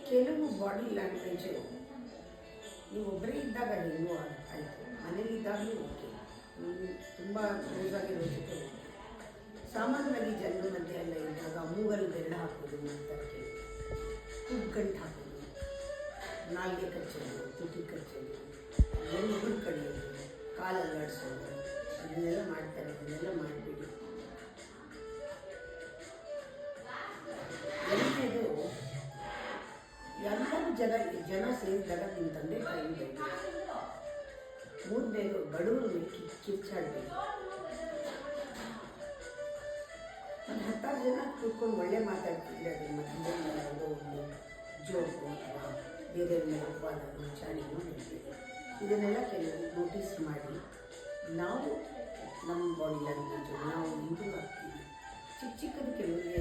ಕೆಲವು body language ನೀವು ಒಬ್ಬರೇ ಇದ್ದಾಗ ಹೆಂಗೂ ಆಯಿತು, ಮನೇಲಿದ್ದಾಗಲೂ ಓಕೆ, ತುಂಬ ಕ್ಲೋಸ್ ಆಗಿರೋ ಜೊತೆ ಓಕೆ. ಸಾಮಾನ್ಯವಾಗಿ ಜನರ ಮಧ್ಯೆ ಎಲ್ಲ ಇದ್ದಾಗ ಮೂಗಲ್ಲಿ ಬೆರಳು ಹಾಕೋದು ಮಾಡ್ತಾರೆ, ಉಗ್ಗಂಟು ಹಾಕೋದು, ನಾಲ್ಗೆ ಕಚ್ಚೋದು, ತುಟಿ ಕಚ್ಚೋದು, ಮುಗುಳು ಕಡಿಯೋದು, ಕಾಲು ಅಲ್ಲಾಡಿಸೋದು, ಇದನ್ನೆಲ್ಲ ಮಾಡ್ತಾರೆ. ಇದನ್ನೆಲ್ಲ ಮಾಡಬೇಡಿ. ಎರಡನೇದು, ಎಲ್ಲರೂ ಜನ ಸೇರಿದಾಗ ನಿಮ್ಮ ತಂದೆ ತಾಯಿ ಬೇಕು. ಮೂರನೇದು, ಬಡವರು ಕಿಚ್ಚಾಡಬೇಕು. ಒಂದು 10 ಜನ ಕೂತ್ಕೊಂಡು ಒಳ್ಳೆ ಮಾತಾಡ್ತಿದ್ರೆ ಅದು ಮಧ್ಯೆ ಯಾವುದೋ ಒಂದು ಜೋಕು ಅಥವಾ ಬೇರೆಯವ್ರ ಮೇಲೆ ಅಪವಾದಗಳು ಚಾಡಿನೂ ಹೇಳ್ತೀವಿ. ಇದನ್ನೆಲ್ಲ ಕೆಲವು ನೋಟಿಸ್ ಮಾಡಿ ನಾವು ನಮ್ಮ ಬಾಡಿ ಲ್ಯಾಂಗ್ವೇಜು ನಾವು ಇಂಪ್ರೂವ್ ಆಗ್ತೀವಿ. ಚಿಕ್ಕದು ಕೆಲವರಿಗೆ